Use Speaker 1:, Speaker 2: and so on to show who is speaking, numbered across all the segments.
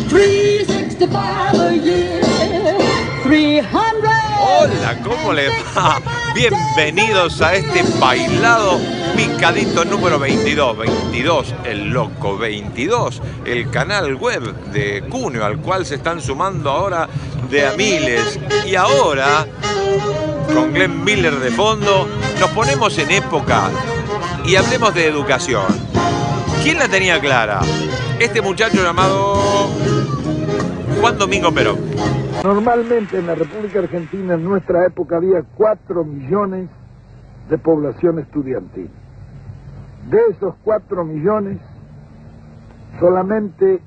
Speaker 1: 365 a year, 300.
Speaker 2: Hola, ¿cómo les va? Bienvenidos a este bailado picadito número 22. 22, el loco 22, el canal web de Cuneo, al cual se están sumando ahora de a miles. Y ahora, con Glenn Miller de fondo, nos ponemos en época y hablemos de educación. ¿Quién la tenía clara? Este muchacho llamado Juan Domingo Perón.
Speaker 3: Normalmente en la República Argentina en nuestra época había 4 millones de población estudiantil. De esos 4 millones, solamente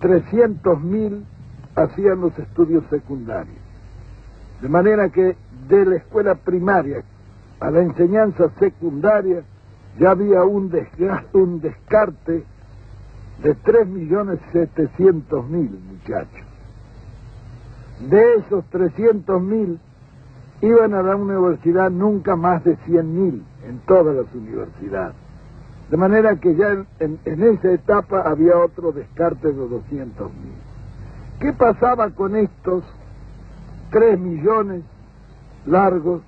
Speaker 3: 300.000 hacían los estudios secundarios. De manera que de la escuela primaria a la enseñanza secundaria ya había un descarte de 3.700.000 muchachos. De esos 300.000 iban a la universidad nunca más de 100.000 en todas las universidades. De manera que ya en esa etapa había otro descarte de 200.000. ¿Qué pasaba con estos 3 millones largos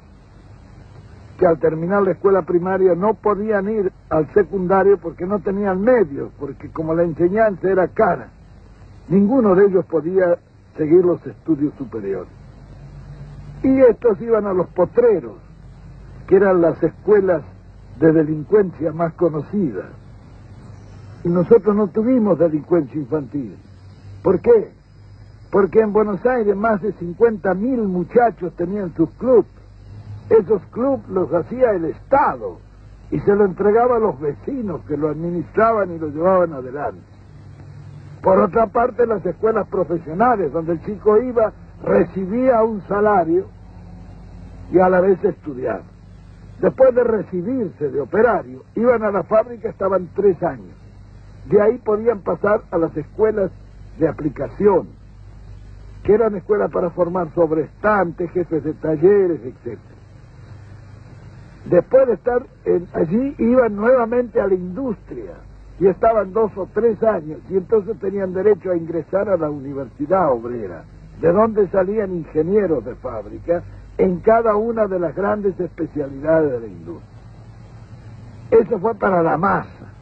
Speaker 3: que al terminar la escuela primaria no podían ir al secundario porque no tenían medios, porque como la enseñanza era cara, ninguno de ellos podía seguir los estudios superiores? Y estos iban a los potreros, que eran las escuelas de delincuencia más conocidas. Y nosotros no tuvimos delincuencia infantil. ¿Por qué? Porque en Buenos Aires más de 50.000 muchachos tenían sus clubes. Esos clubes los hacía el Estado y se lo entregaba a los vecinos que lo administraban y lo llevaban adelante. Por otra parte, las escuelas profesionales, donde el chico iba, recibía un salario y a la vez estudiaba. Después de recibirse de operario, iban a la fábrica, estaban 3 años. De ahí podían pasar a las escuelas de aplicación, que eran escuelas para formar sobrestantes, jefes de talleres, etc. Después de estar allí, iban nuevamente a la industria y estaban 2 o 3 años y entonces tenían derecho a ingresar a la universidad obrera, de donde salían ingenieros de fábrica en cada una de las grandes especialidades de la industria. Eso fue para la masa.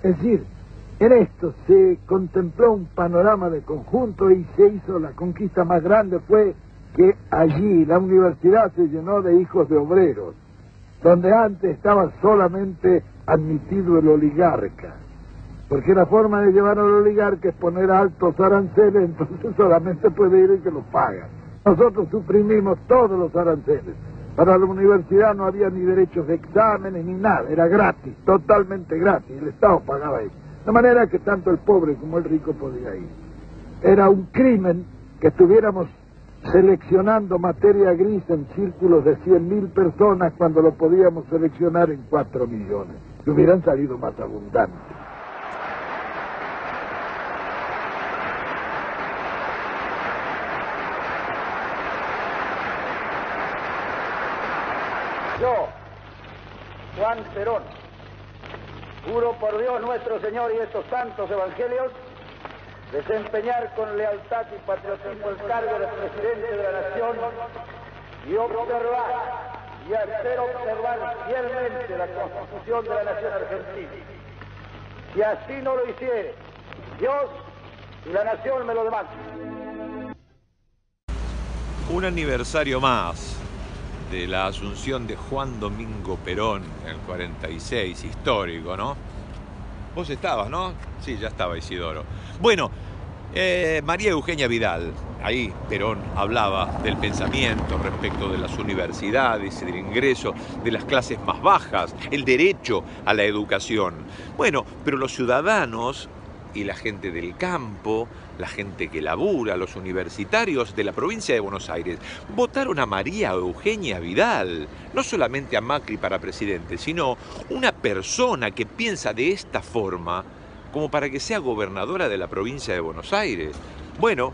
Speaker 3: Es decir, en esto se contempló un panorama de conjunto y se hizo la conquista más grande, fue que allí la universidad se llenó de hijos de obreros, donde antes estaba solamente admitido el oligarca, porque la forma de llevar al oligarca es poner altos aranceles, entonces solamente puede ir el que los paga. Nosotros suprimimos todos los aranceles. Para la universidad no había ni derechos de exámenes ni nada, era gratis, totalmente gratis, el Estado pagaba eso. De manera que tanto el pobre como el rico podía ir. Era un crimen que estuviéramos seleccionando materia gris en círculos de 100.000 personas cuando lo podíamos seleccionar en 4 millones, que hubieran salido más abundantes.
Speaker 4: Yo, Juan Perón, juro por Dios nuestro Señor y estos santos evangelios, desempeñar con lealtad y patriotismo el cargo de presidente de la nación y observar y hacer observar fielmente la Constitución de la nación argentina. Si así no lo hiciere, Dios y la nación me lo demandan.
Speaker 2: Un aniversario más de la asunción de Juan Domingo Perón en el 46, histórico, ¿no? Vos estabas, ¿no? Sí, ya estaba Isidoro. Bueno, María Eugenia Vidal, ahí Perón hablaba del pensamiento respecto de las universidades y del ingreso de las clases más bajas, el derecho a la educación. Bueno, pero los ciudadanos y la gente del campo, la gente que labura, los universitarios de la provincia de Buenos Aires, votaron a María Eugenia Vidal, no solamente a Macri para presidente, sino una persona que piensa de esta forma como para que sea gobernadora de la provincia de Buenos Aires. Bueno,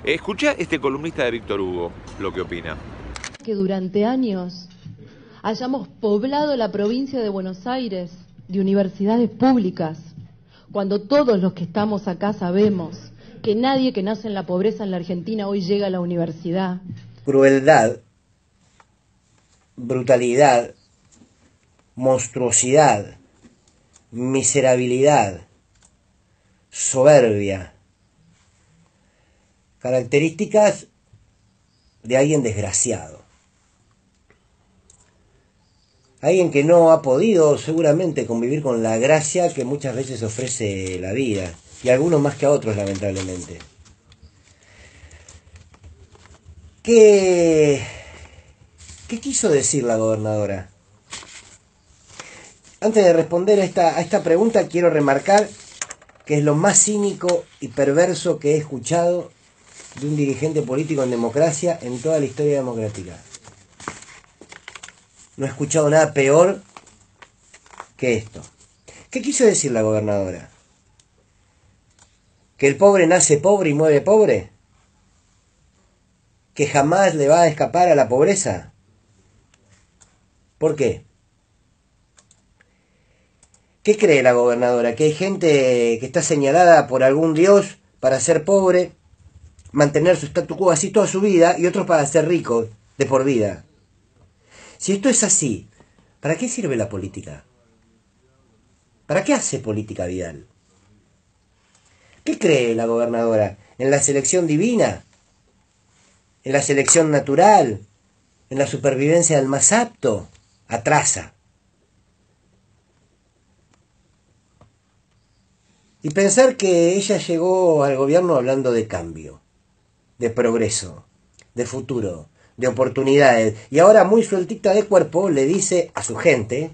Speaker 2: escuchá este columnista de Víctor Hugo lo que opina.
Speaker 5: Que durante años hayamos poblado la provincia de Buenos Aires de universidades públicas, cuando todos los que estamos acá sabemos que nadie que nace en la pobreza en la Argentina hoy llega a la universidad.
Speaker 6: Crueldad, brutalidad, monstruosidad, miserabilidad, soberbia, características de alguien desgraciado. Alguien que no ha podido seguramente convivir con la gracia que muchas veces ofrece la vida, y algunos más que a otros, lamentablemente. ¿Qué quiso decir la gobernadora? Antes de responder a esta pregunta, quiero remarcar que es lo más cínico y perverso que he escuchado de un dirigente político en democracia en toda la historia democrática. No he escuchado nada peor que esto. ¿Qué quiso decir la gobernadora? ¿Que el pobre nace pobre y muere pobre? ¿Que jamás le va a escapar a la pobreza? ¿Por qué? ¿Qué cree la gobernadora? ¿Que hay gente que está señalada por algún dios para ser pobre, mantener su statu quo así toda su vida, y otros para ser ricos de por vida? Si esto es así, ¿para qué sirve la política? ¿Para qué hace política Vidal? ¿Qué cree la gobernadora? ¿En la selección divina? ¿En la selección natural? ¿En la supervivencia del más apto? Atrasa. Y pensar que ella llegó al gobierno hablando de cambio, de progreso, de futuro, de oportunidades, y ahora muy sueltita de cuerpo le dice a su gente,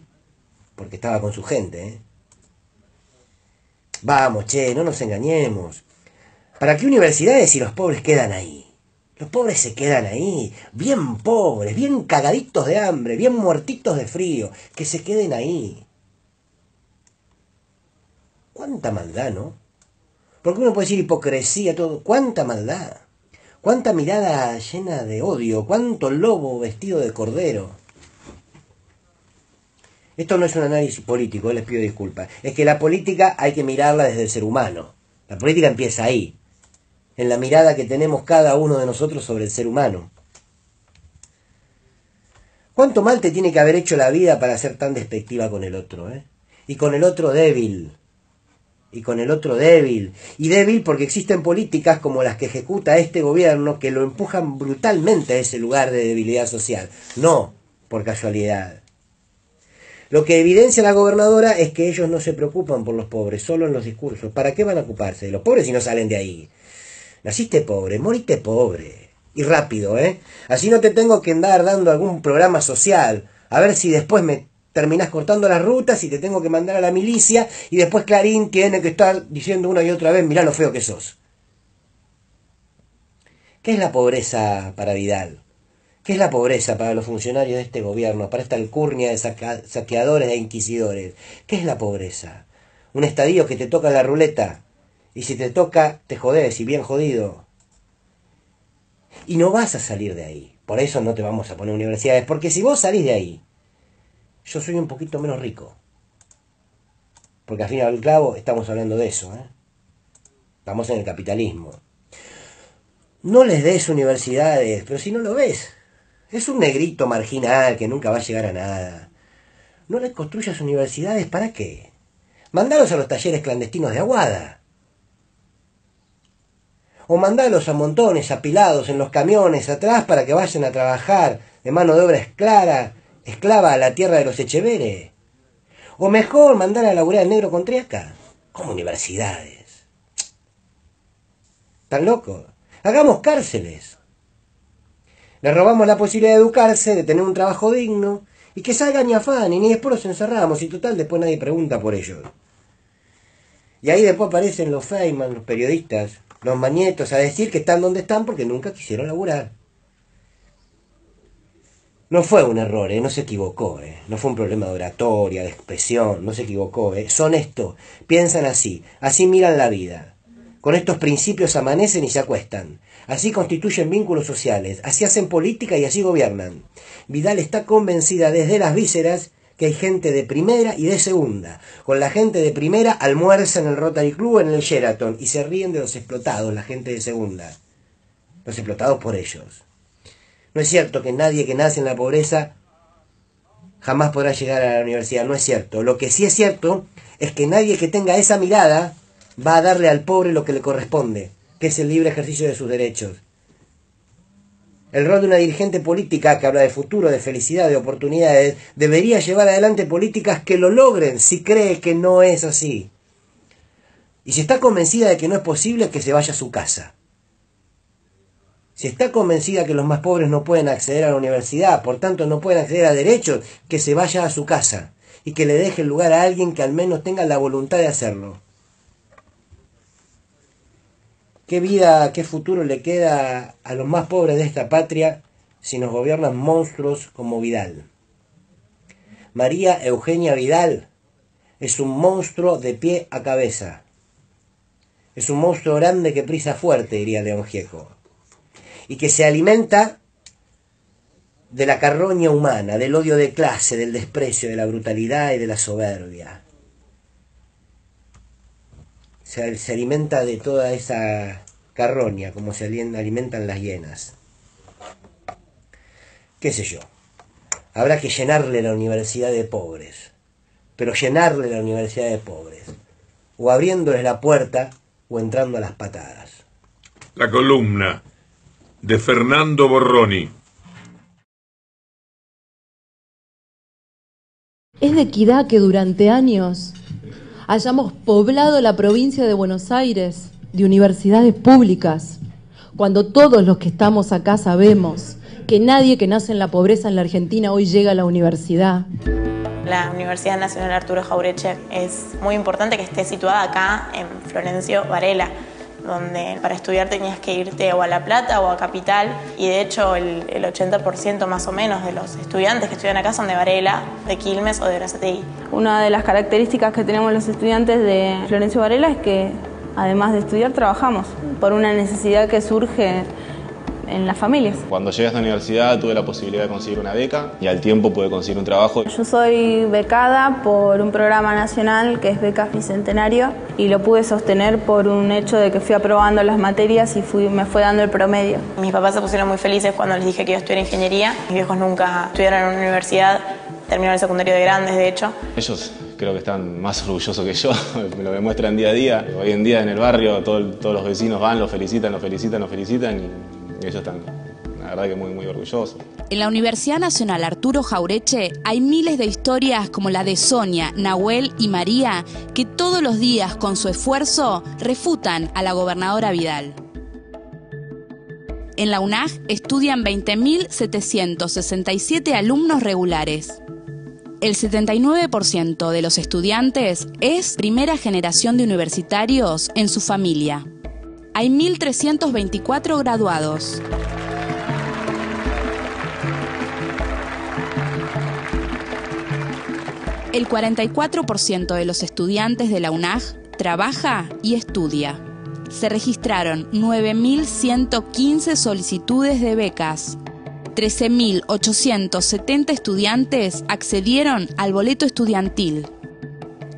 Speaker 6: porque estaba con su gente, vamos, che, no nos engañemos, ¿para qué universidades si los pobres quedan ahí? Los pobres se quedan ahí, bien pobres, bien cagaditos de hambre, bien muertitos de frío, que se queden ahí. Cuánta maldad, ¿no? Porque uno puede decir hipocresía, todo. Cuánta maldad. Cuánta mirada llena de odio. Cuánto lobo vestido de cordero. Esto no es un análisis político, les pido disculpas. Es que la política hay que mirarla desde el ser humano. La política empieza ahí, en la mirada que tenemos cada uno de nosotros sobre el ser humano. ¿Cuánto mal te tiene que haber hecho la vida para ser tan despectiva con el otro, Y con el otro débil. Y con el otro débil. Y débil porque existen políticas como las que ejecuta este gobierno que lo empujan brutalmente a ese lugar de debilidad social. No por casualidad. Lo que evidencia la gobernadora es que ellos no se preocupan por los pobres, solo en los discursos. ¿Para qué van a ocuparse de los pobres si no salen de ahí? Naciste pobre, moriste pobre. Y rápido, Así no te tengo que andar dando algún programa social. A ver si después me terminás cortando las rutas y te tengo que mandar a la milicia y después Clarín tiene que estar diciendo una y otra vez, mirá lo feo que sos. ¿Qué es la pobreza para Vidal? ¿Qué es la pobreza para los funcionarios de este gobierno, para esta alcurnia de saqueadores e inquisidores? ¿Qué es la pobreza? Un estadio que te toca la ruleta y si te toca te jodés y bien jodido. Y no vas a salir de ahí. Por eso no te vamos a poner universidades, porque si vos salís de ahí, yo soy un poquito menos rico. Porque al fin y al cabo estamos hablando de eso, Estamos en el capitalismo. No les des universidades, pero si no lo ves, es un negrito marginal que nunca va a llegar a nada. No les construyas universidades, ¿para qué? Mandalos a los talleres clandestinos de Aguada. O mandalos a montones apilados en los camiones atrás para que vayan a trabajar de mano de obra esclava a la tierra de los Echeveres. O mejor, mandar a laburar al negro con Triaca. Como universidades. ¿Están locos? Hagamos cárceles. Le robamos la posibilidad de educarse, de tener un trabajo digno, y que salgan y afanen, y después los encerramos, y total, después nadie pregunta por ellos. Y ahí después aparecen los Feynman, los periodistas, los mañetos, a decir que están donde están porque nunca quisieron laburar. No fue un error, no se equivocó, no fue un problema de oratoria, de expresión, no se equivocó, son esto, piensan así miran la vida. Con estos principios amanecen y se acuestan. Así constituyen vínculos sociales, así hacen política y así gobiernan. Vidal está convencida desde las vísceras que hay gente de primera y de segunda. Con la gente de primera almuerza en el Rotary Club o en el Sheraton y se ríen de los explotados, la gente de segunda. Los explotados por ellos. No es cierto que nadie que nace en la pobreza jamás podrá llegar a la universidad, no es cierto. Lo que sí es cierto es que nadie que tenga esa mirada va a darle al pobre lo que le corresponde, que es el libre ejercicio de sus derechos. El rol de una dirigente política que habla de futuro, de felicidad, de oportunidades, debería llevar adelante políticas que lo logren si cree que no es así. Y si está convencida de que no es posible, que se vaya a su casa. Si está convencida que los más pobres no pueden acceder a la universidad, por tanto no pueden acceder a derechos, que se vaya a su casa y que le deje el lugar a alguien que al menos tenga la voluntad de hacerlo. ¿Qué vida, qué futuro le queda a los más pobres de esta patria si nos gobiernan monstruos como Vidal? María Eugenia Vidal es un monstruo de pie a cabeza. Es un monstruo grande que prisa fuerte, diría León Gieco. Y que se alimenta de la carroña humana, del odio de clase, del desprecio, de la brutalidad y de la soberbia. Se alimenta de toda esa carroña, como se alimentan las hienas. ¿Qué sé yo? Habrá que llenarle la universidad de pobres, pero llenarle la universidad de pobres, o abriéndoles la puerta o entrando a las patadas.
Speaker 7: La columna de Fernando Borroni.
Speaker 5: Es de equidad que durante años hayamos poblado la provincia de Buenos Aires de universidades públicas, cuando todos los que estamos acá sabemos que nadie que nace en la pobreza en la Argentina hoy llega a la universidad.
Speaker 8: La Universidad Nacional Arturo Jauretche es muy importante que esté situada acá en Florencio Varela, donde para estudiar tenías que irte o a La Plata o a Capital, y de hecho el 80% más o menos de los estudiantes que estudian acá son de Varela, de Quilmes o de Berazategui.
Speaker 9: Una de las características que tenemos los estudiantes de Florencio Varela es que además de estudiar trabajamos por una necesidad que surge en las familias.
Speaker 10: Cuando llegué a esta universidad tuve la posibilidad de conseguir una beca y al tiempo pude conseguir un trabajo.
Speaker 9: Yo soy becada por un programa nacional que es Becas Bicentenario y lo pude sostener por un hecho de que fui aprobando las materias y me fue dando el promedio.
Speaker 8: Mis papás se pusieron muy felices cuando les dije que iba a estudiar ingeniería. Mis viejos nunca estudiaron en una universidad, terminaron el secundario de grandes, de hecho.
Speaker 10: Ellos creo que están más orgullosos que yo, me lo demuestran día a día. Hoy en día en el barrio todos los vecinos van, los felicitan y ellos están, la verdad, que muy orgullosos.
Speaker 11: En la Universidad Nacional Arturo Jauretche hay miles de historias como la de Sonia, Nahuel y María, que todos los días con su esfuerzo refutan a la gobernadora Vidal. En la UNAG estudian 20.767 alumnos regulares. El 79% de los estudiantes es primera generación de universitarios en su familia. Hay 1.324 graduados. El 44% de los estudiantes de la UNAG trabaja y estudia. Se registraron 9.115 solicitudes de becas. 13.870 estudiantes accedieron al boleto estudiantil.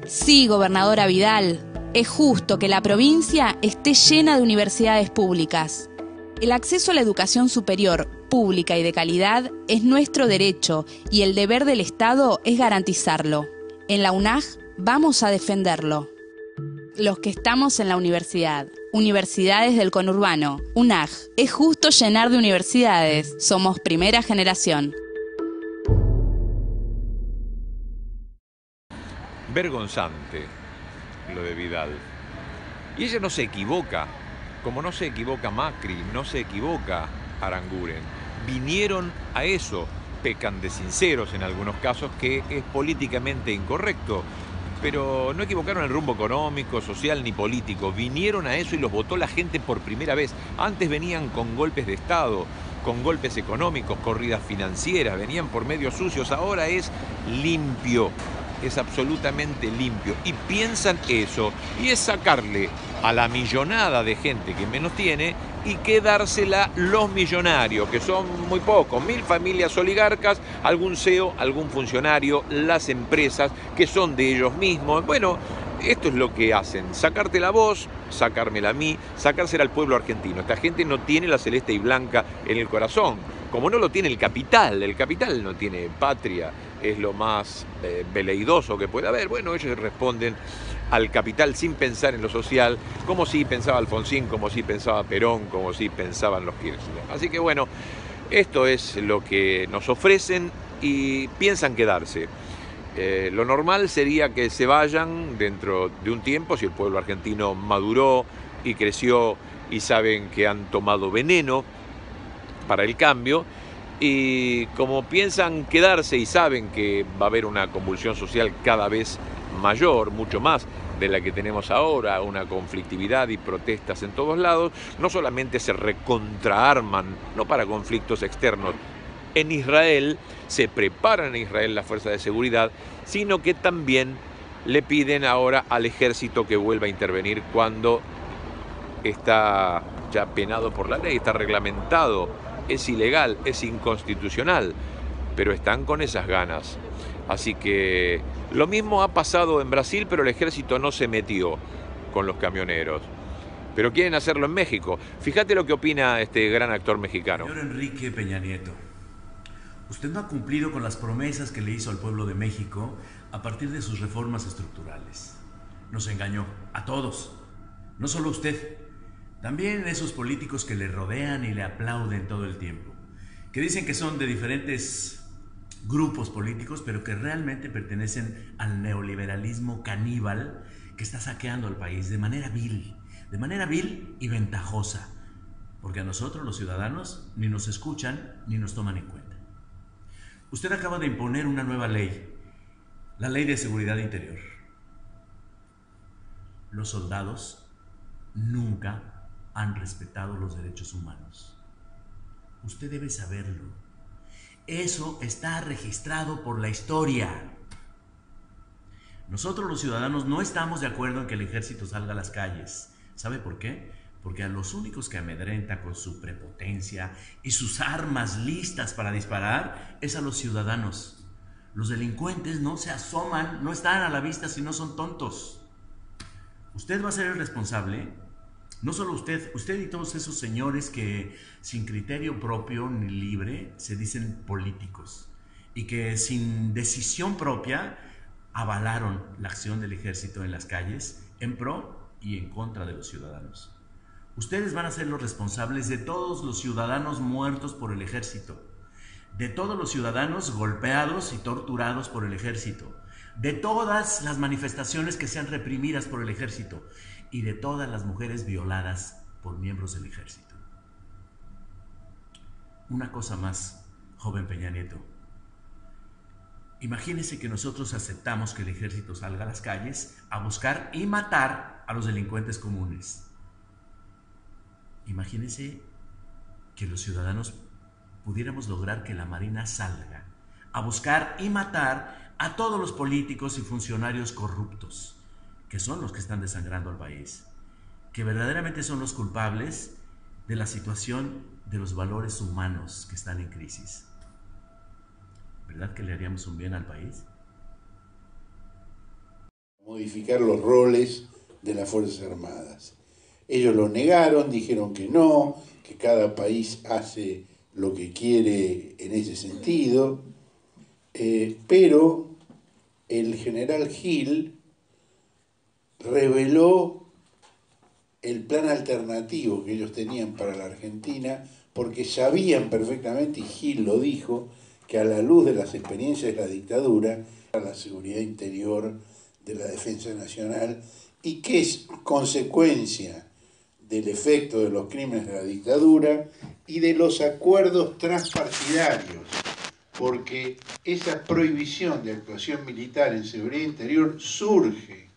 Speaker 11: Sí, gobernadora Vidal, es justo que la provincia esté llena de universidades públicas. El acceso a la educación superior, pública y de calidad es nuestro derecho y el deber del Estado es garantizarlo. En la UNAG vamos a defenderlo. Los que estamos en la universidad, universidades del conurbano, UNAG, es justo llenar de universidades. Somos primera generación.
Speaker 2: Vergonzante lo de Vidal. Y ella no se equivoca, como no se equivoca Macri, no se equivoca Aranguren. Vinieron a eso, pecan de sinceros en algunos casos, que es políticamente incorrecto, pero no equivocaron el rumbo económico, social ni político. Vinieron a eso y los votó la gente por primera vez. Antes venían con golpes de Estado, con golpes económicos, corridas financieras, venían por medios sucios. Ahora es limpio. Es absolutamente limpio y piensan eso, y es sacarle a la millonada de gente que menos tiene y quedársela los millonarios, que son muy pocos, 1000 familias oligarcas, algún CEO, algún funcionario, las empresas que son de ellos mismos. Bueno, esto es lo que hacen, sacártela vos, sacármela a mí, sacársela al pueblo argentino. Esta gente no tiene la celeste y blanca en el corazón, como no lo tiene el capital no tiene patria, es lo más veleidoso que puede haber. Bueno, ellos responden al capital sin pensar en lo social, como si pensaba Alfonsín, como si pensaba Perón, como si pensaban los Kirchner. Así que bueno, esto es lo que nos ofrecen y piensan quedarse. Lo normal sería que se vayan dentro de un tiempo, si el pueblo argentino maduró y creció y saben que han tomado veneno para el cambio, y como piensan quedarse y saben que va a haber una convulsión social cada vez mayor, mucho más de la que tenemos ahora, una conflictividad y protestas en todos lados, no solamente se recontraarman, no para conflictos externos, en Israel, se preparan en Israel las fuerzas de seguridad, sino que también le piden ahora al ejército que vuelva a intervenir cuando está ya penado por la ley, está reglamentado, es ilegal, es inconstitucional, pero están con esas ganas. Así que lo mismo ha pasado en Brasil, pero el ejército no se metió con los camioneros. Pero quieren hacerlo en México. Fíjate lo que opina este gran actor mexicano.
Speaker 12: Señor Enrique Peña Nieto, usted no ha cumplido con las promesas que le hizo al pueblo de México a partir de sus reformas estructurales. Nos engañó, a todos. No solo usted, también esos políticos que le rodean y le aplauden todo el tiempo, que dicen que son de diferentes grupos políticos, pero que realmente pertenecen al neoliberalismo caníbal que está saqueando al país de manera vil y ventajosa, porque a nosotros los ciudadanos ni nos escuchan ni nos toman en cuenta. Usted acaba de imponer una nueva ley, la Ley de Seguridad Interior. Los soldados nunca han respetado los derechos humanos. Usted debe saberlo. Eso está registrado por la historia. Nosotros los ciudadanos no estamos de acuerdo en que el ejército salga a las calles. ¿Sabe por qué? Porque a los únicos que amedrenta con su prepotencia y sus armas listas para disparar es a los ciudadanos. Los delincuentes no se asoman, no están a la vista si no son tontos. Usted va a ser el responsable. No solo usted y todos esos señores que sin criterio propio ni libre se dicen políticos y que sin decisión propia avalaron la acción del ejército en las calles en pro y en contra de los ciudadanos. Ustedes van a ser los responsables de todos los ciudadanos muertos por el ejército, de todos los ciudadanos golpeados y torturados por el ejército, de todas las manifestaciones que sean reprimidas por el ejército y de todas las mujeres violadas por miembros del ejército. Una cosa más, joven Peña Nieto. Imagínese que nosotros aceptamos que el ejército salga a las calles a buscar y matar a los delincuentes comunes. Imagínese que los ciudadanos pudiéramos lograr que la Marina salga a buscar y matar a todos los políticos y funcionarios corruptos, que son los que están desangrando al país, que verdaderamente son los culpables de la situación de los valores humanos que están en crisis. ¿Verdad que le haríamos un bien al país?
Speaker 13: Modificar los roles de las Fuerzas Armadas. Ellos lo negaron, dijeron que no, que cada país hace lo que quiere en ese sentido, pero el general Gil reveló el plan alternativo que ellos tenían para la Argentina, porque sabían perfectamente, y Gil lo dijo, que a la luz de las experiencias de la dictadura, la seguridad interior de la defensa nacional, y que es consecuencia del efecto de los crímenes de la dictadura y de los acuerdos transpartidarios, porque esa prohibición de actuación militar en seguridad interior surge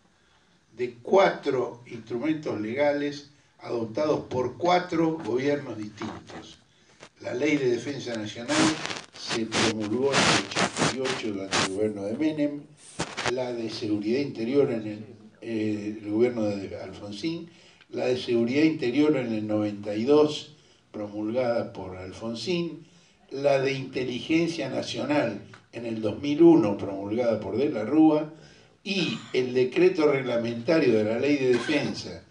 Speaker 13: de 4 instrumentos legales adoptados por 4 gobiernos distintos. La Ley de Defensa Nacional se promulgó en el 88 durante el gobierno de Menem, la de Seguridad Interior en el gobierno de Alfonsín, la de Seguridad Interior en el 92, promulgada por Alfonsín, la de Inteligencia Nacional en el 2001, promulgada por De la Rúa, y el decreto reglamentario de la Ley de Defensa,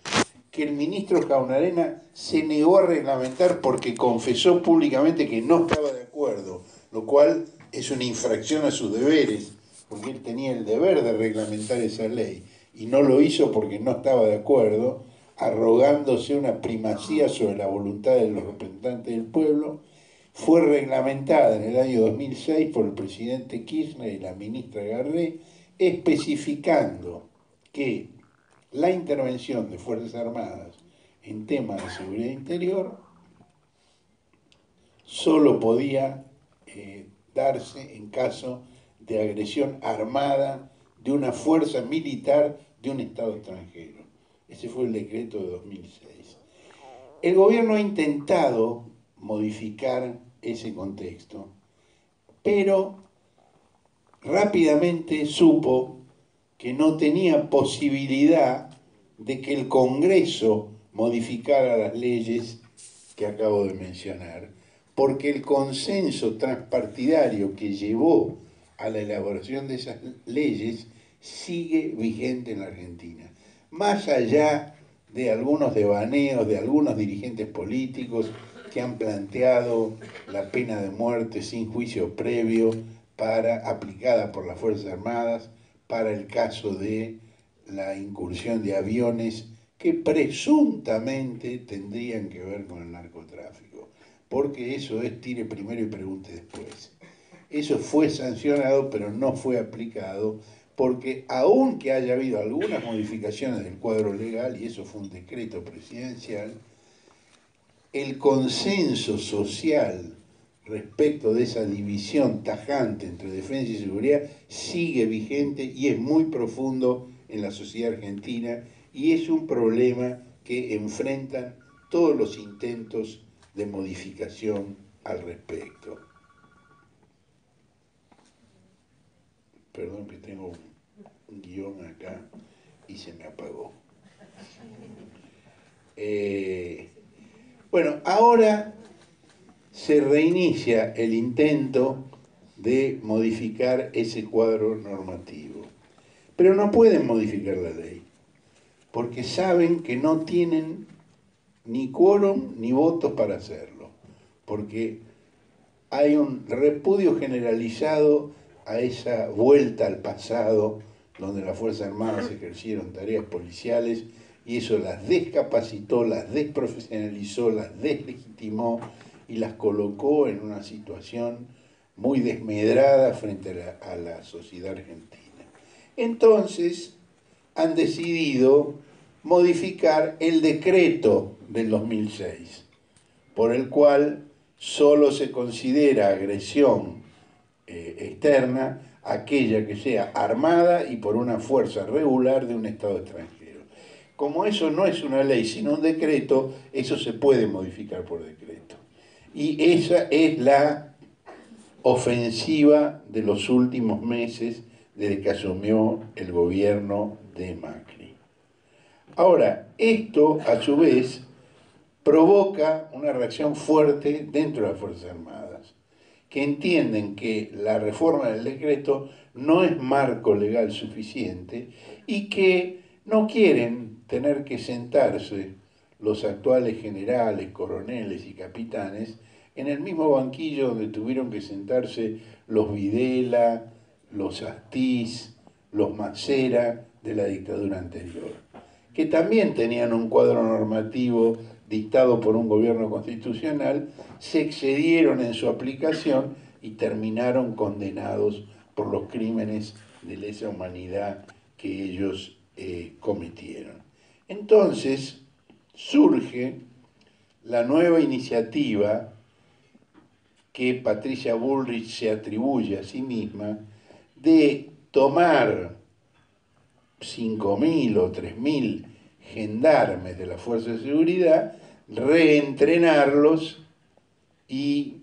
Speaker 13: que el ministro Jaunarena se negó a reglamentar porque confesó públicamente que no estaba de acuerdo, lo cual es una infracción a sus deberes, porque él tenía el deber de reglamentar esa ley, y no lo hizo porque no estaba de acuerdo, arrogándose una primacía sobre la voluntad de los representantes del pueblo. Fue reglamentada en el año 2006 por el presidente Kirchner y la ministra Garré, especificando que la intervención de Fuerzas Armadas en temas de seguridad interior solo podía darse en caso de agresión armada de una fuerza militar de un Estado extranjero. Ese fue el decreto de 2006. El gobierno ha intentado modificar ese contexto, pero rápidamente supo que no tenía posibilidad de que el Congreso modificara las leyes que acabo de mencionar, porque el consenso transpartidario que llevó a la elaboración de esas leyes sigue vigente en la Argentina. Más allá de algunos devaneos de algunos dirigentes políticos que han planteado la pena de muerte sin juicio previo aplicada por las Fuerzas Armadas para el caso de la incursión de aviones que presuntamente tendrían que ver con el narcotráfico, porque eso es tire primero y pregunte después. Eso fue sancionado, pero no fue aplicado, porque aunque haya habido algunas modificaciones del cuadro legal, y eso fue un decreto presidencial, el consenso social respecto de esa división tajante entre defensa y seguridad sigue vigente y es muy profundo en la sociedad argentina, y es un problema que enfrentan todos los intentos de modificación al respecto. Perdón que tengo un guión acá y se me apagó. Bueno, ahora se reinicia el intento de modificar ese cuadro normativo. Pero no pueden modificar la ley, porque saben que no tienen ni quórum ni votos para hacerlo, porque hay un repudio generalizado a esa vuelta al pasado donde las Fuerzas Armadas ejercieron tareas policiales y eso las descapacitó, las desprofesionalizó, las deslegitimó y las colocó en una situación muy desmedrada frente a la sociedad argentina. Entonces han decidido modificar el decreto del 2006, por el cual solo se considera agresión externa aquella que sea armada y por una fuerza regular de un Estado extranjero. Como eso no es una ley sino un decreto, eso se puede modificar por decreto. Y esa es la ofensiva de los últimos meses desde que asumió el gobierno de Macri. Ahora, esto a su vez provoca una reacción fuerte dentro de las Fuerzas Armadas, que entienden que la reforma del decreto no es marco legal suficiente y que no quieren tener que sentarse los actuales generales, coroneles y capitanes en el mismo banquillo donde tuvieron que sentarse los Videla, los Astiz, los Macera de la dictadura anterior, que también tenían un cuadro normativo dictado por un gobierno constitucional, se excedieron en su aplicación y terminaron condenados por los crímenes de lesa humanidad que ellos cometieron. Entonces surge la nueva iniciativa que Patricia Bullrich se atribuye a sí misma de tomar 5.000 o 3.000 gendarmes de la Fuerza de Seguridad, reentrenarlos y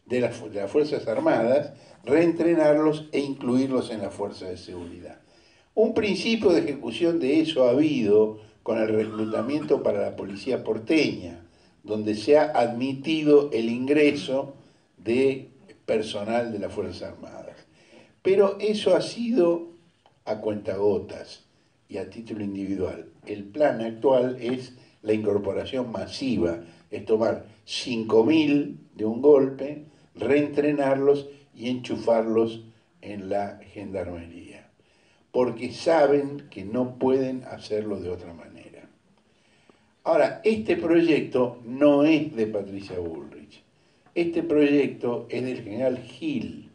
Speaker 13: de las Fuerzas Armadas, reentrenarlos e incluirlos en la Fuerza de Seguridad. Un principio de ejecución de eso ha habido con el reclutamiento para la policía porteña, donde se ha admitido el ingreso de personal de las Fuerzas Armadas. Pero eso ha sido a cuentagotas y a título individual. El plan actual es la incorporación masiva, es tomar 5.000 de un golpe, reentrenarlos y enchufarlos en la gendarmería, porque saben que no pueden hacerlo de otra manera. Ahora, este proyecto no es de Patricia Bullrich, este proyecto es del general Gil,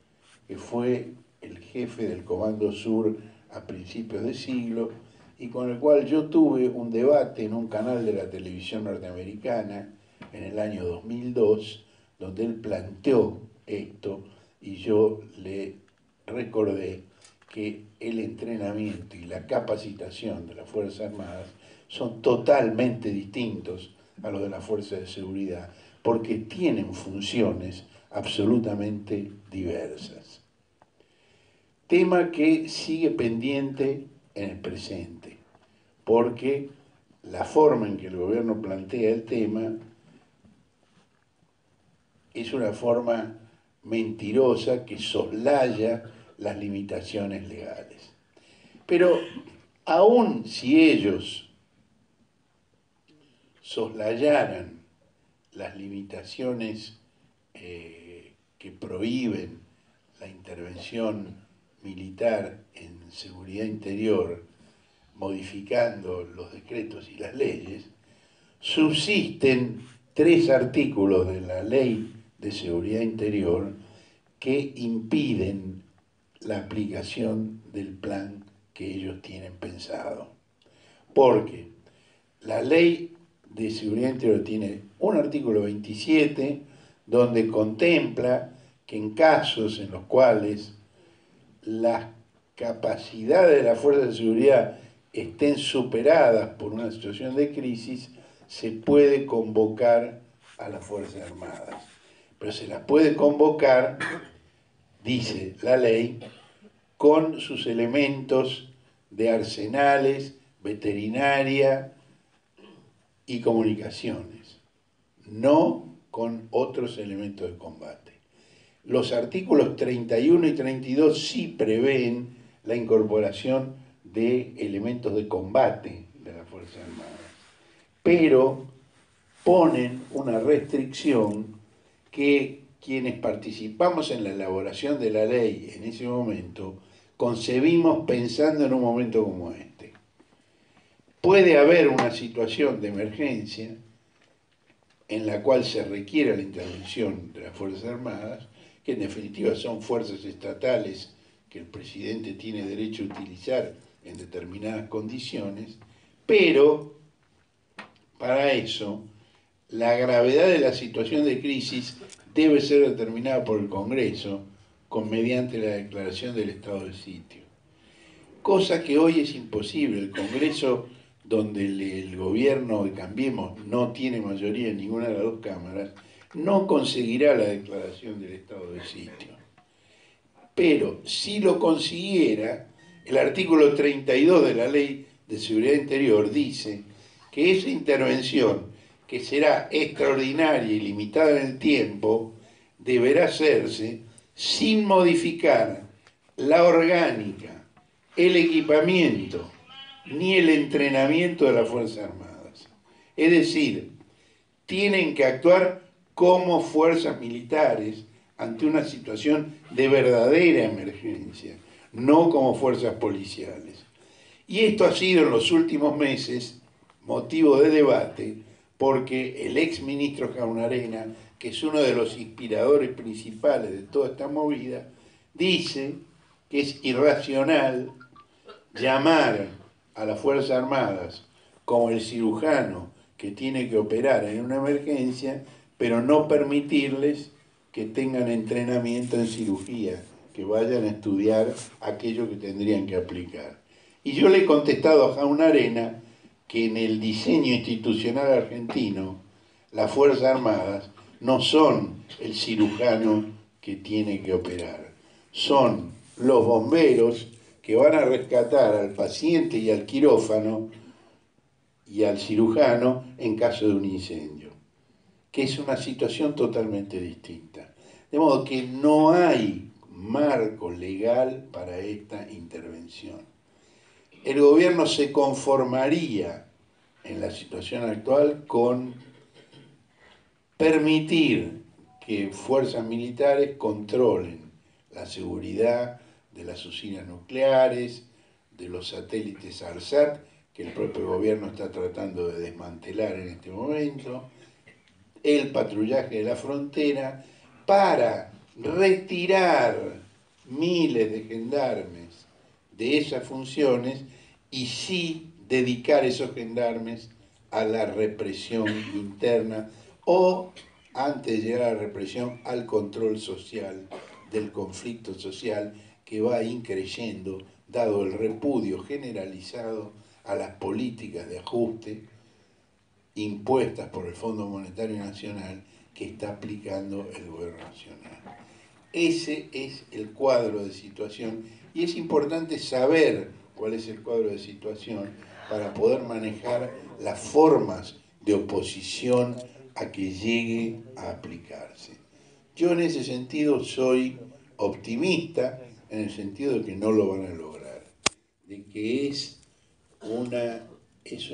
Speaker 13: que fue el jefe del Comando Sur a principios de siglo, y con el cual yo tuve un debate en un canal de la televisión norteamericana en el año 2002, donde él planteó esto y yo le recordé que el entrenamiento y la capacitación de las Fuerzas Armadas son totalmente distintos a los de las Fuerzas de Seguridad, porque tienen funciones absolutamente diversas. Tema que sigue pendiente en el presente, porque la forma en que el gobierno plantea el tema es una forma mentirosa que soslaya las limitaciones legales. Pero aun si ellos soslayaran las limitaciones que prohíben la intervención militar en seguridad interior, modificando los decretos y las leyes, subsisten 3 artículos de la Ley de Seguridad Interior que impiden la aplicación del plan que ellos tienen pensado. Porque la Ley de Seguridad Interior tiene un artículo 27 donde contempla que en casos en los cuales las capacidades de las fuerzas de seguridad estén superadas por una situación de crisis, se puede convocar a las Fuerzas Armadas. Pero se las puede convocar, dice la ley, con sus elementos de arsenales, veterinaria y comunicaciones, no con otros elementos de combate. Los artículos 31 y 32 sí prevén la incorporación de elementos de combate de las Fuerzas Armadas, pero ponen una restricción que quienes participamos en la elaboración de la ley en ese momento concebimos pensando en un momento como este. Puede haber una situación de emergencia en la cual se requiere la intervención de las Fuerzas Armadas, que en definitiva son fuerzas estatales que el presidente tiene derecho a utilizar en determinadas condiciones, pero para eso la gravedad de la situación de crisis debe ser determinada por el Congreso mediante la declaración del estado de sitio. Cosa que hoy es imposible. El Congreso, donde el gobierno de Cambiemos no tiene mayoría en ninguna de las 2 cámaras, no conseguirá la declaración del estado de sitio. Pero si lo consiguiera, el artículo 32 de la Ley de Seguridad Interior dice que esa intervención, que será extraordinaria y limitada en el tiempo, deberá hacerse sin modificar la orgánica, el equipamiento, ni el entrenamiento de las Fuerzas Armadas. Es decir, tienen que actuar como fuerzas militares ante una situación de verdadera emergencia, no como fuerzas policiales. Y esto ha sido en los últimos meses motivo de debate, porque el ex ministro Jaunarena, que es uno de los inspiradores principales de toda esta movida, dice que es irracional llamar a las Fuerzas Armadas como el cirujano que tiene que operar en una emergencia, pero no permitirles que tengan entrenamiento en cirugía, que vayan a estudiar aquello que tendrían que aplicar. Y yo le he contestado a Jaunarena que en el diseño institucional argentino, las Fuerzas Armadas no son el cirujano que tiene que operar, son los bomberos que van a rescatar al paciente y al quirófano y al cirujano en caso de un incendio, que es una situación totalmente distinta. De modo que no hay marco legal para esta intervención. El gobierno se conformaría en la situación actual con permitir que fuerzas militares controlen la seguridad de las usinas nucleares, de los satélites ARSAT, que el propio gobierno está tratando de desmantelar en este momento, el patrullaje de la frontera, para retirar miles de gendarmes de esas funciones y sí dedicar esos gendarmes a la represión interna o, antes de llegar a la represión, al control social del conflicto social que va increyendo, dado el repudio generalizado a las políticas de ajuste impuestas por el Fondo Monetario Nacional que está aplicando el gobierno nacional. Ese es el cuadro de situación y es importante saber cuál es el cuadro de situación para poder manejar las formas de oposición a que llegue a aplicarse. Yo en ese sentido soy optimista, en el sentido de que no lo van a lograr, de que es un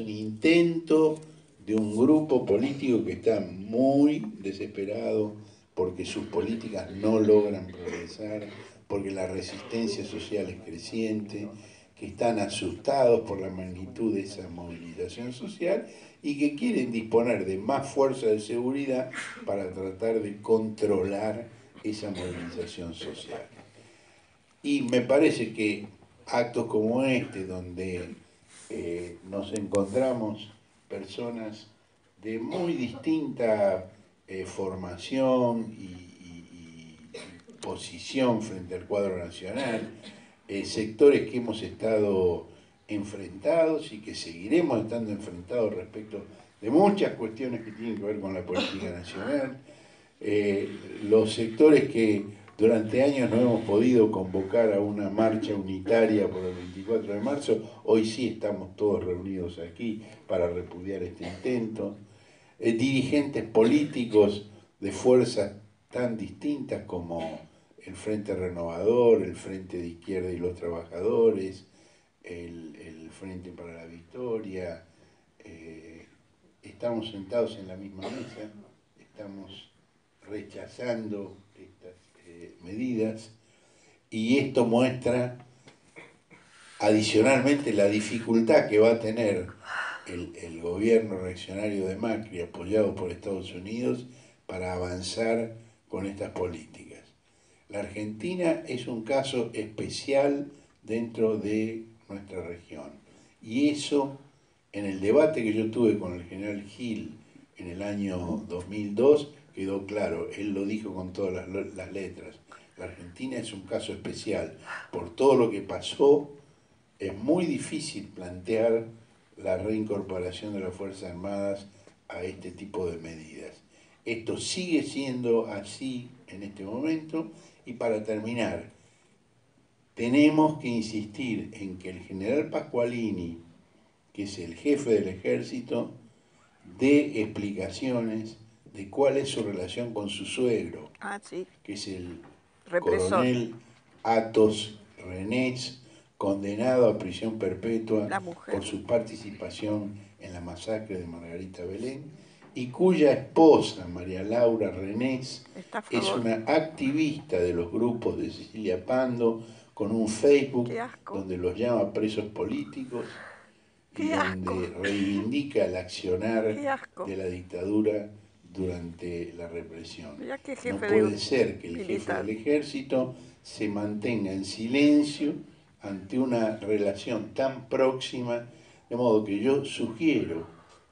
Speaker 13: intento de un grupo político que está muy desesperado porque sus políticas no logran progresar, porque la resistencia social es creciente, que están asustados por la magnitud de esa movilización social y que quieren disponer de más fuerza de seguridad para tratar de controlar esa movilización social. Y me parece que actos como este, donde nos encontramos personas de muy distinta formación y posición frente al cuadro nacional, sectores que hemos estado enfrentados y que seguiremos estando enfrentados respecto de muchas cuestiones que tienen que ver con la política nacional, los sectores que durante años no hemos podido convocar a una marcha unitaria por el 24 de marzo, hoy sí estamos todos reunidos aquí para repudiar este intento, dirigentes políticos de fuerzas tan distintas como el Frente Renovador, el Frente de Izquierda y los Trabajadores, el Frente para la Victoria, estamos sentados en la misma mesa, estamos rechazando estas medidas y esto muestra adicionalmente la dificultad que va a tener el gobierno reaccionario de Macri apoyado por Estados Unidos para avanzar con estas políticas. La Argentina es un caso especial dentro de nuestra región y eso en el debate que yo tuve con el general Gil en el año 2002 quedó claro, él lo dijo con todas las letras. La Argentina es un caso especial. Por todo lo que pasó, es muy difícil plantear la reincorporación de las Fuerzas Armadas a este tipo de medidas. Esto sigue siendo así en este momento y para terminar, tenemos que insistir en que el general Pascualini, que es el jefe del ejército, dé explicaciones de cuál es su relación con su suegro, que es el coronel Athos Renés, condenado a prisión perpetua por su participación en la masacre de Margarita Belén, y cuya esposa, María Laura Renés, es una activista de los grupos de Cecilia Pando, con un Facebook donde los llama presos políticos y donde reivindica el accionar de la dictadura durante la represión. No puede ser que el jefe del ejército se mantenga en silencio ante una relación tan próxima, de modo que yo sugiero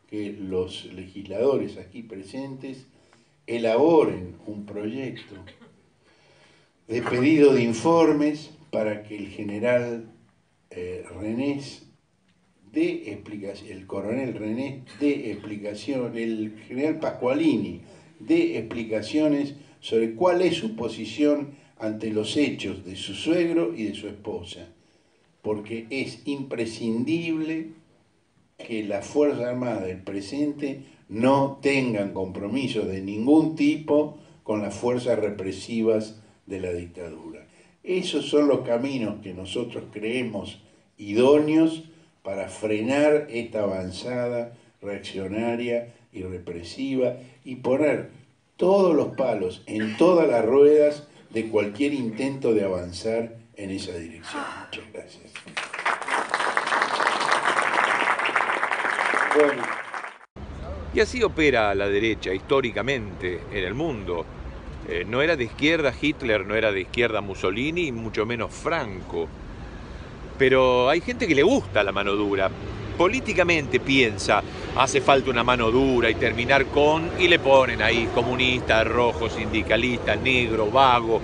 Speaker 13: que los legisladores aquí presentes elaboren un proyecto de pedido de informes para que el general Renés dé explicación, el coronel Renés dé explicación, el general Pascualini dé explicaciones sobre cuál es su posición ante los hechos de su suegro y de su esposa, porque es imprescindible Que las Fuerzas Armadas del presente no tengan compromisos de ningún tipo con las fuerzas represivas de la dictadura. Esos son los caminos que nosotros creemos idóneos para frenar esta avanzada reaccionaria y represiva y poner todos los palos en todas las ruedas de cualquier intento de avanzar en esa dirección. Muchas gracias.
Speaker 2: Bueno. Y así opera la derecha históricamente en el mundo. No era de izquierda Hitler, no era de izquierda Mussolini, y mucho menos Franco. Pero hay gente que le gusta la mano dura. Políticamente piensa, hace falta una mano dura y terminar con... Y le ponen ahí comunista, rojo, sindicalista, negro, vago.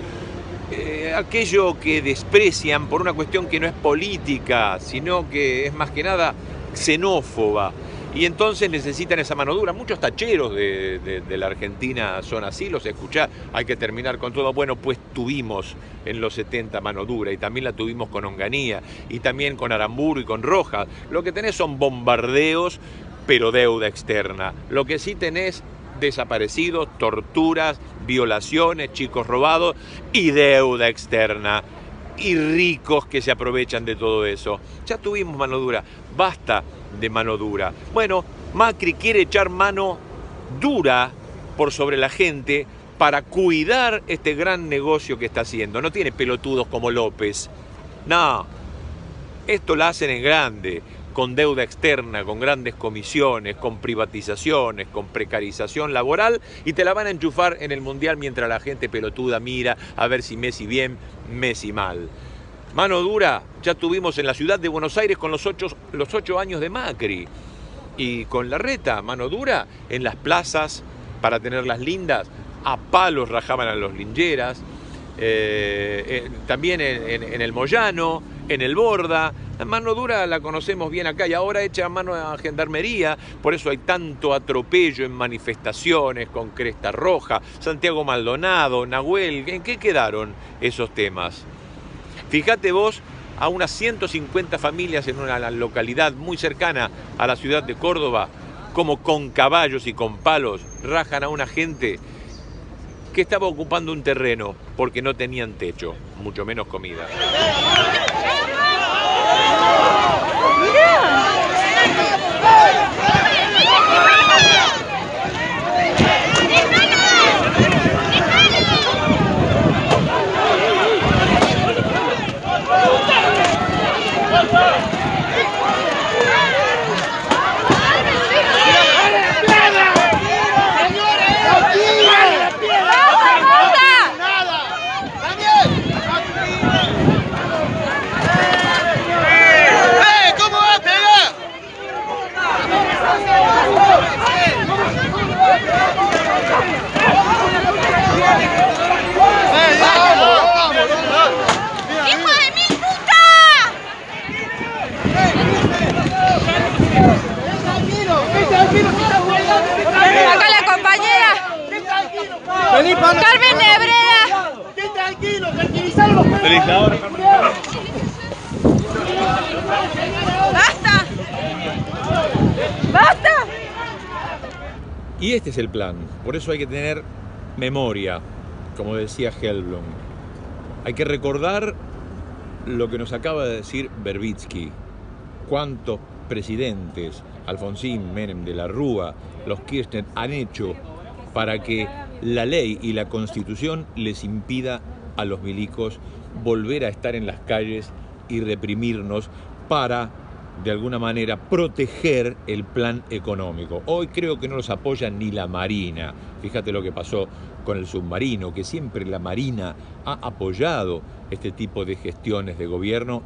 Speaker 2: Aquello que desprecian por una cuestión que no es política, sino que es más que nada xenófoba. Y entonces necesitan esa mano dura. Muchos tacheros de la Argentina son así, los escuchás, hay que terminar con todo. Bueno, pues tuvimos en los 70 mano dura y también la tuvimos con Onganía y también con Aramburu y con Rojas. Lo que tenés son bombardeos, pero deuda externa. Lo que sí tenés desaparecidos, torturas, violaciones, chicos robados y deuda externa. Y ricos que se aprovechan de todo eso. Ya tuvimos mano dura, basta de mano dura. Bueno, Macri quiere echar mano dura por sobre la gente para cuidar este gran negocio que está haciendo. No tiene pelotudos como López. No, esto lo hacen en grande, con deuda externa, con grandes comisiones, con privatizaciones, con precarización laboral, y te la van a enchufar en el Mundial mientras la gente pelotuda mira a ver si Messi bien, Messi mal. Mano dura ya tuvimos en la ciudad de Buenos Aires con los 8 años de Macri. Y con Larreta, mano dura en las plazas para tenerlas lindas, a palos rajaban a los lincheras, también en el Moyano, en el Borda. La mano dura la conocemos bien acá y ahora echa mano a Gendarmería, por eso hay tanto atropello en manifestaciones con Cresta Roja, Santiago Maldonado, Nahuel. ¿En qué quedaron esos temas? Fíjate vos, a unas 150 familias en una localidad muy cercana a la ciudad de Córdoba, como con caballos y con palos rajan a una gente que estaba ocupando un terreno porque no tenían techo, mucho menos comida.
Speaker 14: Acá la compañera Carmen Nebreda. Tranquilo, tranquilizarlo. ¡Basta! ¡Basta!
Speaker 2: Y este es el plan. Por eso hay que tener memoria, como decía Hellblum. Hay que recordar lo que nos acaba de decir Verbitsky. Cuántos presidentes, Alfonsín, Menem, de la Rúa, los Kirchner, han hecho para que la ley y la Constitución les impida a los milicos volver a estar en las calles y reprimirnos para, de alguna manera, proteger el plan económico. Hoy creo que no los apoya ni la Marina. Fíjate lo que pasó con el submarino, que siempre la Marina ha apoyado este tipo de gestiones de gobierno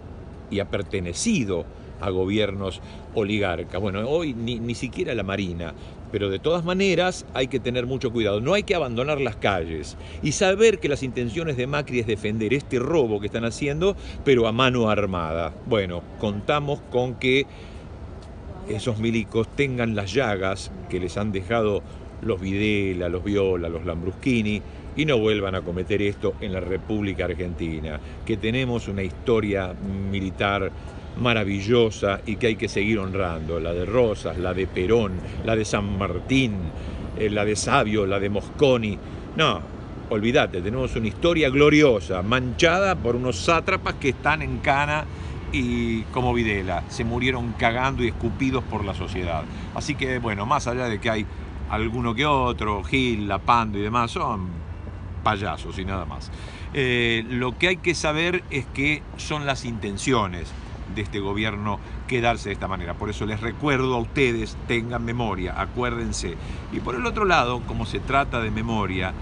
Speaker 2: y ha pertenecido a gobiernos oligarcas. Bueno, hoy ni siquiera la Marina, pero de todas maneras hay que tener mucho cuidado. No hay que abandonar las calles y saber que las intenciones de Macri es defender este robo que están haciendo, pero a mano armada. Bueno, contamos con que esos milicos tengan las llagas que les han dejado los Videla, los Viola, los Lambruschini, y no vuelvan a cometer esto en la República Argentina, que tenemos una historia militar maravillosa y que hay que seguir honrando, la de Rosas, la de Perón, la de San Martín, la de Savio, la de Mosconi. No, olvídate, tenemos una historia gloriosa, manchada por unos sátrapas que están en cana y como Videla, se murieron cagando y escupidos por la sociedad. Así que, bueno, más allá de que hay alguno que otro, Gil, Lapando y demás, son payasos y nada más. Lo que hay que saber es que son las intenciones de este gobierno quedarse de esta manera. Por eso les recuerdo a ustedes, tengan memoria, acuérdense. Y por el otro lado, como se trata de memoria,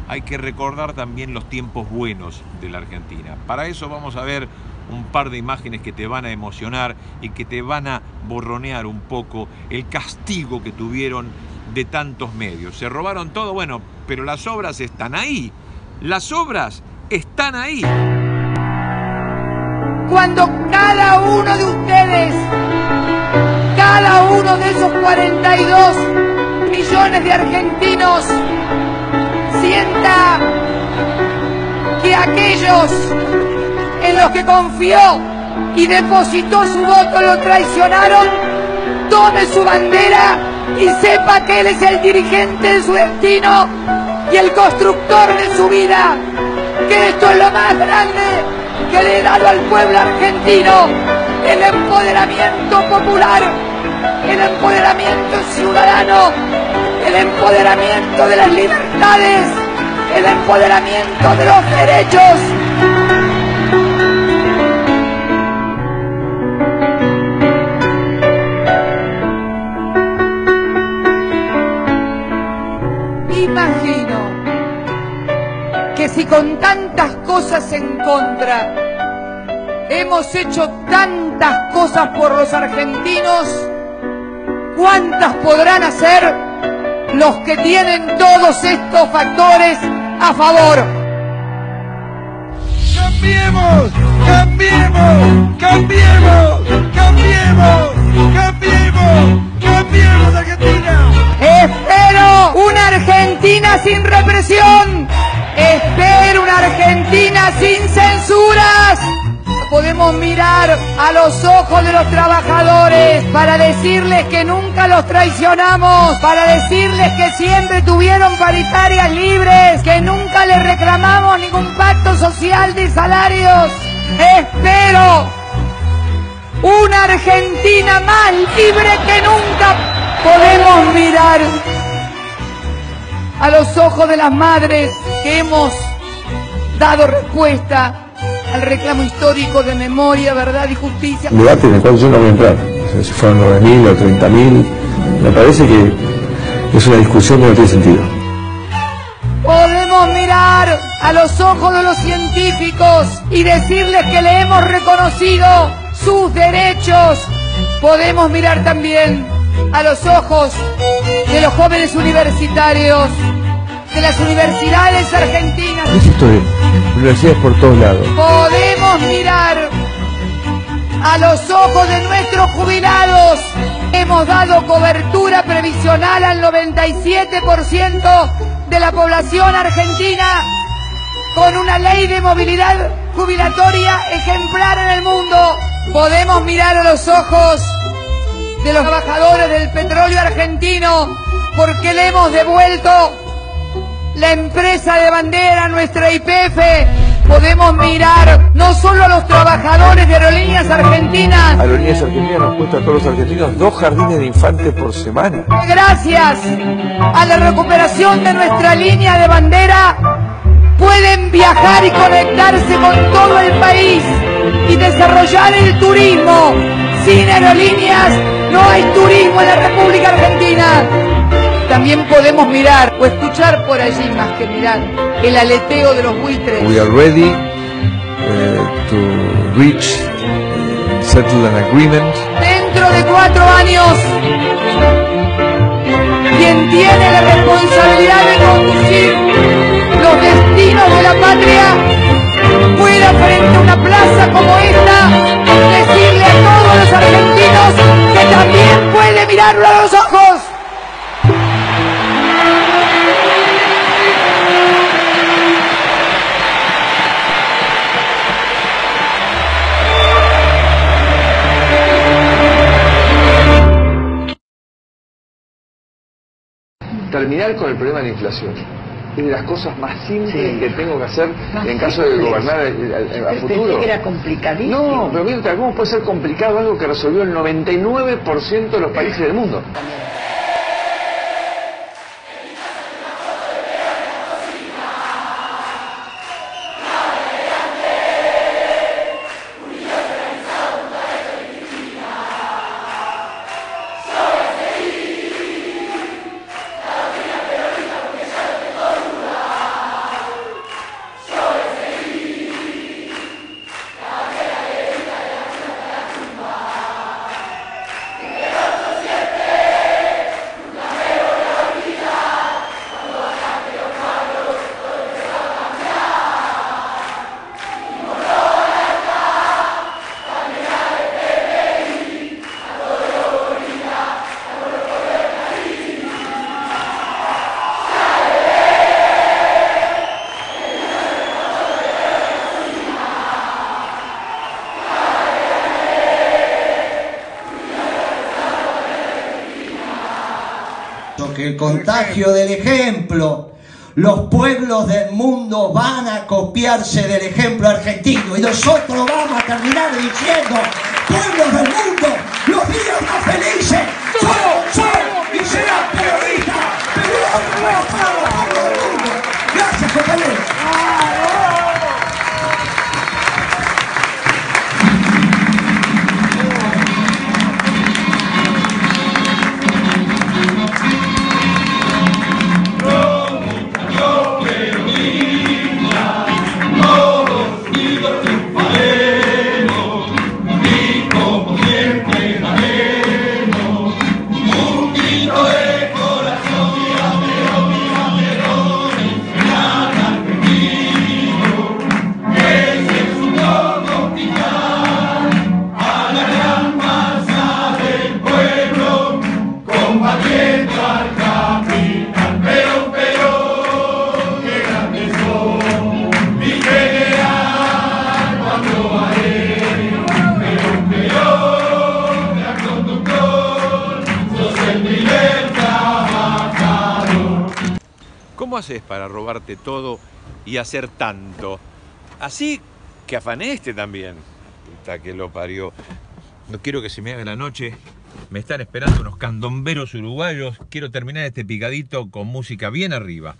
Speaker 2: hay que recordar también los tiempos buenos de la Argentina. Para eso vamos a ver un par de imágenes que te van a emocionar y que te van a borronear un poco el castigo que tuvieron de tantos medios. Se robaron todo, bueno, pero las obras están ahí. Las obras están ahí.
Speaker 14: Cuando cada uno de ustedes, cada uno de esos 42 millones de argentinos sienta que aquellos en los que confió y depositó su voto lo traicionaron, tome su bandera y sepa que él es el dirigente de su destino y el constructor de su vida, que esto es lo más grande que le he dado al pueblo argentino, el empoderamiento popular, el empoderamiento ciudadano, el empoderamiento de las libertades, el empoderamiento de los derechos. Imagino que si con tantas cosas en contra hemos hecho tantas cosas por los argentinos, ¿cuántas podrán hacer los que tienen todos estos factores a favor?
Speaker 3: ¡Cambiemos! ¡Cambiemos! ¡Cambiemos! ¡Cambiemos! ¡Cambiemos! ¡Cambiemos Argentina!
Speaker 14: Espero una Argentina sin represión. Espero una Argentina sin censuras. Podemos mirar a los ojos de los trabajadores para decirles que nunca los traicionamos, para decirles que siempre tuvieron paritarias libres, que nunca les reclamamos ningún pacto social de salarios. Espero una Argentina más libre que nunca. Podemos mirar a los ojos de las madres que hemos dado respuesta al reclamo histórico de memoria, verdad y justicia.
Speaker 15: Un debate en el cual yo no voy a entrar. Si fueron 9.000 o 30.000, me parece que es una discusión que no tiene sentido.
Speaker 14: Podemos mirar a los ojos de los científicos y decirles que le hemos reconocido sus derechos. Podemos mirar también a los ojos de los jóvenes universitarios, de las universidades argentinas.
Speaker 15: ¿Qué es esto de universidades por todos lados?
Speaker 14: Podemos mirar a los ojos de nuestros jubilados. Hemos dado cobertura previsional al 97% de la población argentina con una ley de movilidad jubilatoria ejemplar en el mundo. Podemos mirar a los ojos de los trabajadores del petróleo argentino porque le hemos devuelto la empresa de bandera, nuestra YPF. Podemos mirar no solo a los trabajadores de Aerolíneas Argentinas.
Speaker 15: Aerolíneas Argentinas nos cuesta a todos los argentinos 2 jardines de infantes por semana.
Speaker 14: Gracias a la recuperación de nuestra línea de bandera, pueden viajar y conectarse con todo el país y desarrollar el turismo. Sin aerolíneas no hay turismo en la República Argentina. También podemos mirar o escuchar por allí, más que mirar, el aleteo de los buitres.
Speaker 15: We are ready to reach, settle an agreement.
Speaker 14: Dentro de 4 años, quien tiene la responsabilidad de conducir los destinos de la patria pueda frente a una plaza como esta decirle a todos los argentinos que también puede mirarlo a los ojos.
Speaker 15: terminar con el problema de la inflación. Es de las cosas más simples que tengo que hacer en caso de gobernar a futuro.
Speaker 16: Pensé que era complicadísimo.
Speaker 15: No, pero mira, ¿cómo puede ser complicado algo que resolvió el 99% de los países del mundo?
Speaker 17: Que el contagio del ejemplo, los pueblos del mundo van a copiarse del ejemplo argentino y nosotros vamos a terminar diciendo: pueblos del mundo, los días más felices son y serán periodistas, periodistas para los pueblos del mundo. Gracias, compañeros.
Speaker 2: ¿Cómo haces para robarte todo y hacer tanto? Así que afané este también. Puta que lo parió. No quiero que se me haga la noche. Me están esperando unos candomberos uruguayos. Quiero terminar este picadito con música bien arriba.